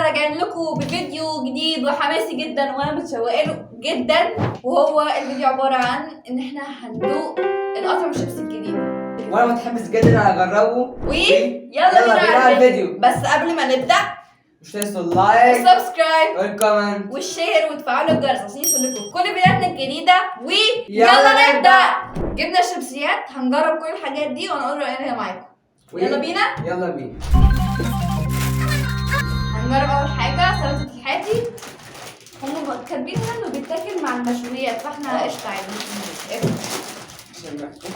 راجعين لكم بفيديو جديد وحماسي جدا وانا متشوقه له جدا، وهو الفيديو عباره عن ان احنا هندوق القطع والشيبس الجديد، وانا متحمس جدا اجربه. يلا بينا على الفيديو. بس قبل ما نبدا مش تنسوا اللايك والسبسكرايب والكومنت والشير وتفعلوا الجرس عشان يوصلكم كل فيديوهاتنا الجديده. يلا نبدا. جبنا الشيبسيات، هنجرب كل الحاجات دي ونقول راينا معاكم. يلا بينا. هنجرب اول حاجه سلطه الحاتي. هم كاتبين هنا انه بيتاكل مع المشويات، فاحنا قشطه عادي مش عشان ريحته.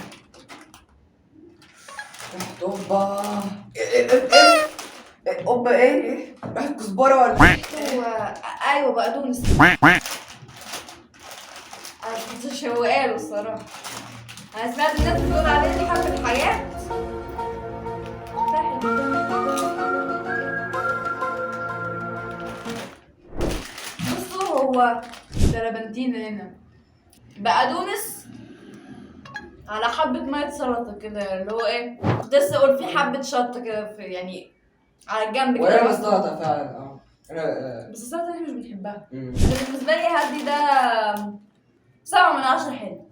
اوبا اوبا ايه ريحة كزبرة ولا ايوه بقدونس. انا كنت شوقاله الصراحه. انا سمعت الناس بتقول عليه دي حبه الحاجات. بصوا هو تربنتين هنا بقدونس على حبة مية سلطة كده، اللي هو ايه، كنت لسه اقول في حبة شطة كده في يعني على الجنب كده. ولا السلطة فعلا بس السلطة احنا مش بنحبها. انا بالنسبة لي هدي ده 7 من 10 حلو.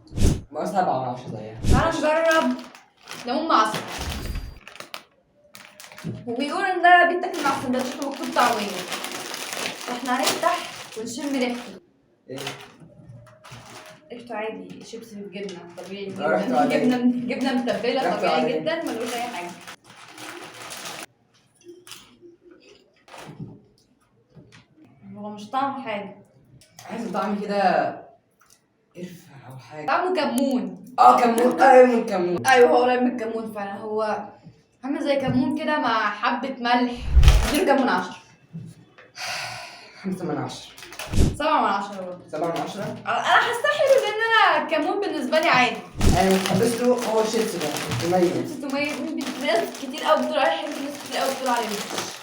ما 7 من 10 زيها. تعالى نجرب ليمون معصفر. وبيقول ان ده بيتاكل مع السندوتشات ومكتوب طعمية، فاحنا هنفتح ونشم ريحته. ايه ريحته عادي، شيبسي بالجبنة طبيعي. جبنة متبلة طبيعي جدا، ملوش أي حاجة. هو مش طعم حاجة، عايز طعم كده قرفة أو حاجة. طعمه كمون. كمون، قريب من كمون. أيوه هو قريب من الكمون فعلا. هو عامل زي كمون كده مع حبة ملح. اديله كام من 10؟ 5 من 10. 7 من 10 برضه. 7 من 10؟ أنا حاسة حلو لأن أنا الكمون بالنسبة لي عادي. أنا متحمس له. هو الشيبس ده مميز. شيبسي مميز. ناس كتير قوي بتقول عليه حلو، ناس كتير قوي بتقول عليه وحش.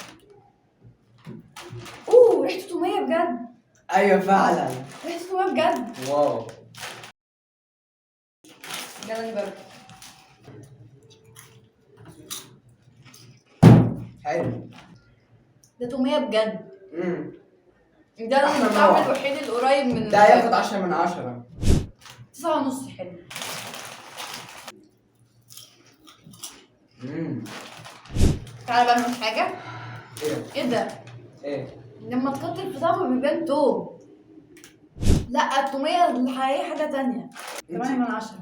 ريحته تومية بجد. أيوه فعلا ريحته تومية بجد. واو. يلا نجرب. حلو. ده تومية بجد. ده أحلى الطعم نوع. الوحيد القريب من ده ياخد 10 من 10. 9.5 حلو. تعالى بقى نعمل حاجة. ايه ده؟ ايه؟ لما تكتر في طعمه بيبان توم. لا التومية الحقيقية حاجة تانية. 8 من 10.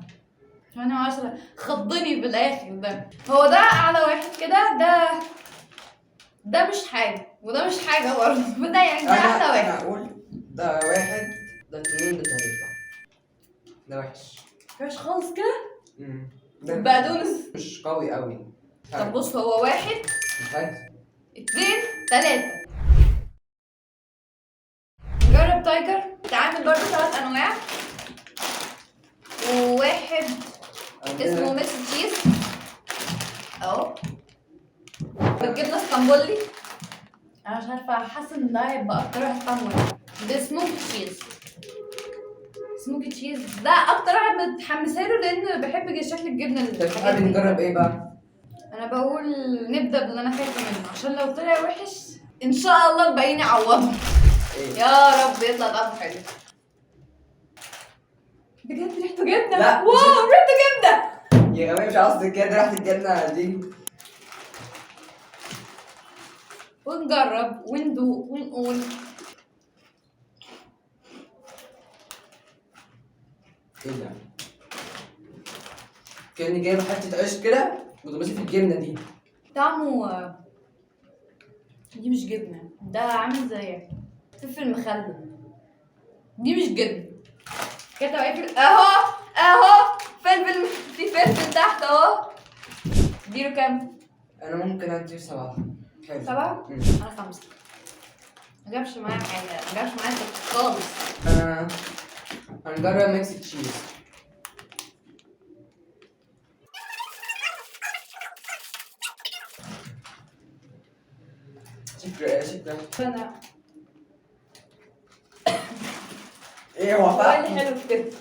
8 من 10 خضني في الآخر. ده هو ده أعلى واحد كده. ده مش حاجة وده مش حاجة برضه. ده يعني ده أحلى واحد. أنا أقول ده واحد، ده 2، ده 3. ده وحش. وحش خالص كده؟ ده بقدونس مش قوي قوي. طب بص هو 1 2 3. نجرب تايجر. تعمل برضه 3 أنواع، وواحد اسمه ميكس تشيز اهو بالجبنه اسطنبولي. انا مش عارفه، حاسه ان ده هيبقى اكتر واحد طعمه وحش. ده سموكي تشيز. سموكي تشيز ده اكتر واحد متحمسه له لان بحب شكل الجبنه اللي حابب نجرب ايه بقى؟ انا بقول نبدا باللي انا خايفه منه عشان لو طلع وحش ان شاء الله الباقيين يعوضوا. يا رب يطلع طعمه حلو. بجد ريحته جبنه. لا واو ريحته جبنه يا جماعه. مش قصدي كده، ريحه الجبنه دي. ونجرب وندوق ونقول. ايه ده؟ كأني جايب حته عيش كده وتبصي في الجبنه دي. طعمه دي مش جبنه، ده عامل زي فلفل مخلل. دي مش جبنه كده. فلفل اهو فلفل، في فلفل تحت اهو. اديله كام؟ انا ممكن ادي 7. حلو. 7؟ انا 5. ما جابش معايا حاجه، ما جابش معايا خالص. هنجرب ميكس تشيز. انا ايه هو هو اللي حلو في كده.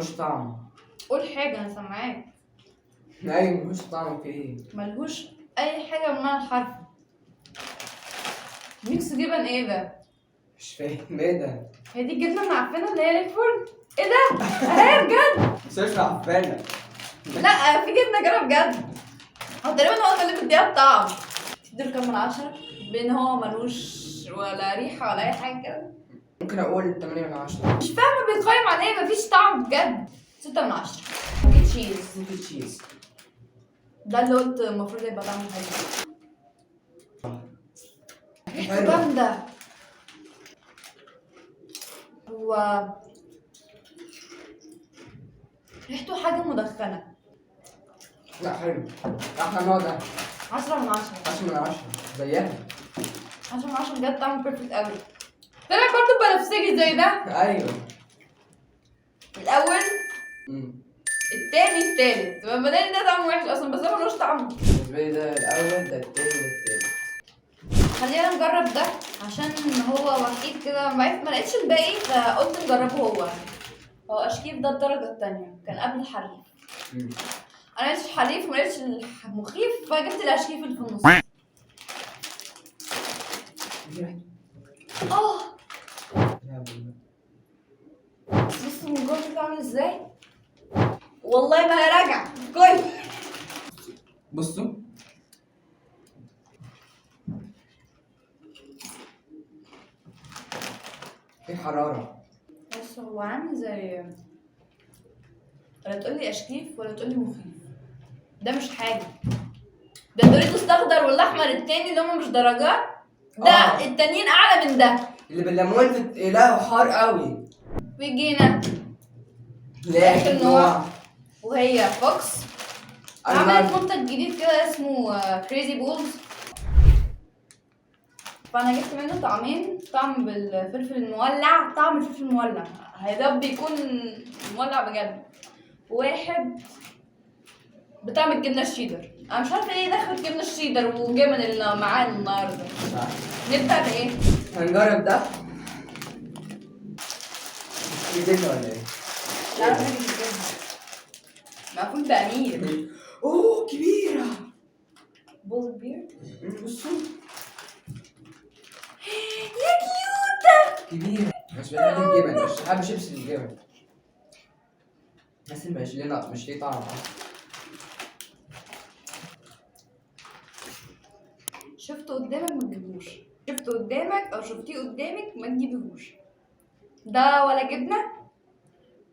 ملوش طعم. قول حاجة أنا سامعاك. ايوه ملوش طعم في ايه؟ ملهوش أي حاجة بمعنى الحرف. ميكس جبن ايه ده؟ مش فاهم ايه ده؟ هي دي الجبنة المعفنة اللي هي الفرن؟ ايه ده؟ اهي بجد؟ بس مش عفانة. لا في جبنة كده بجد. هو تقريبا هو ده اللي مديها الطعم. تديله كام من 10؟ بين هو ملوش ولا ريحة ولا أي حاجة كده. ممكن اقول 8 من 10. مش فاهمة بيتقيم على ايه، مفيش طعم بجد. 6 من 10. ممكن تشيز. سموكي تشيز. ده اللي قلت المفروض يبقى طعمه حلو. ريحته حلو. جامدة. هو ريحته حاجة مدخنة. لا حلو. احلى نوع ده. 10 من 10. 10 من 10 زيها. 10 من 10 بجد طعمه بيرفكت قوي. طلع برضه بنفسجي زي ده. ايوه. الأول امم التاني التالت. بدل ده طعمه وحش أصلا بس ده ملوش طعم. بالنسبة لي ده الأول، ده التاني، ده التالت. خلينا نجرب ده عشان هو وحيد كده. ما لقيتش الباقي فقلت نجربه هو. هو أشكيف ده الدرجة التانية كان قبل الحريف. مم. أنا ملقتش الحريف وملقتش المخيف فجبت الأشكيف اللي في النص. اه بص من جوه شكله عامل ازاي. والله ما انا راجع كويس. بصوا في حرارة. بص هو عامل زي، ولا تقولي اشكيف ولا تقولي مخيف. ده مش حاجة. ده دوريتوس الاخضر والاحمر التاني اللي هما مش درجات. ده التانيين اعلى من ده. اللي بالليمون في لا حار قوي. وجينا لا النوع وهي فوكس. عملت أنا منتج جديد كده اسمه كريزي بولز. فانا جبت منه طعمين، طعم بالفلفل المولع، طعم الفلفل المولع ده بيكون مولع بجد. واحد بطعم الجبنه الشيدر. انا مش عارفه ايه دخل جبنه الشيدر وجبن اللي معانا النهارده. نبدا بايه؟ هنجرب ده. جبنة ولا ايه؟ لا انا بحب الجبنه. مقفول بامير. اوه كبيرة. بولز بير. بصوا يا كيوتة. كبيرة. مش بحب الجبن، مش بحب شيبس الجبن. بس مش ليه طعم. شفته قدامك ما تجيبوش. شفته قدامك او شفتيه قدامك ما تجيبيهوش. ده ولا جبنه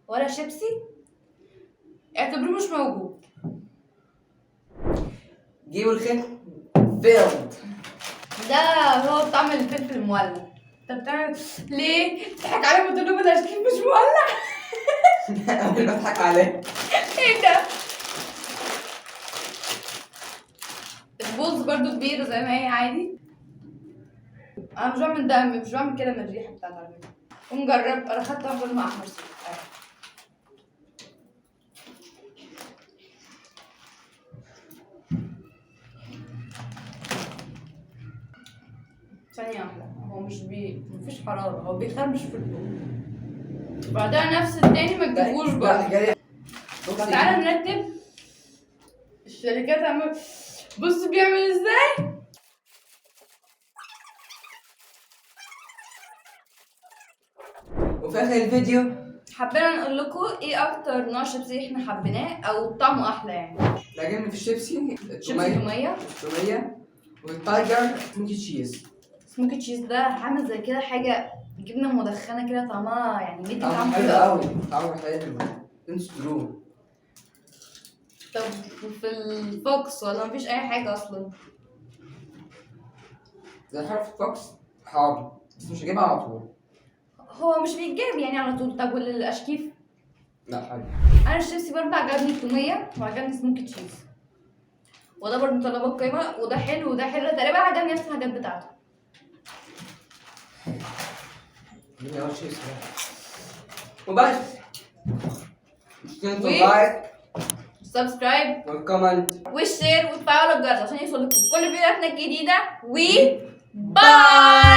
ولا شيبسي، اعتبروه مش موجود. جيبوا الخيط فيلد. ده هو طعم الفلفل المولع. انت بتعمل ليه؟ بتضحك عليهم وتقول لهم الاشكال مش مولع؟ انا بضحك عليه. ايه ده؟ البولز برضو كبيرة زي ما هي عادي. انا مش بعمل ده، مش بعمل كده من الريحة بتاعتها على فكرة. ونجرب. انا خدت واحدة مع احمر سيف. ثانية واحدة. هو مفيش حرارة، هو بيخربش في البول. بعدها نفس التاني ما تجيبوش برضه. فتعالى نرتب الشركات. عمل بص بيعمل ازاي. وفي اخر الفيديو حبينا نقول لكم ايه اكتر نوع شيبسي احنا حبيناه او طعمه احلى يعني. عجبني في الشيبسي شيبسي تومية. التومية والتايجر سموكي تشيز. سموكي تشيز ده عامل زي كده حاجة جبنة مدخنة كده طعمها يعني مدي طعمه طعم حلو حلو قوي. طعمه حلو. انسترو. طب في الفوكس ولا مفيش اي حاجة اصلا؟ زي حرف فوكس حار بس مش هجيبها على طول. هو مش بيتجاب يعني على طول. طب والاشكيف؟ لا حلو. انا الشيبسي برضه عجبني التومية وعجبني سموكي تشيز. وده برضه طلبات قيمة وده حلو وده حلو. تقريبا عجبني نفس الحاجات بتاعته. دي اول شيبسي وبس. مش تنسوا و- اللايك سبسكرايب والكومنت. والشير وتفعلوا الجرس عشان يوصلكم كل فيديوهاتنا الجديدة. باي.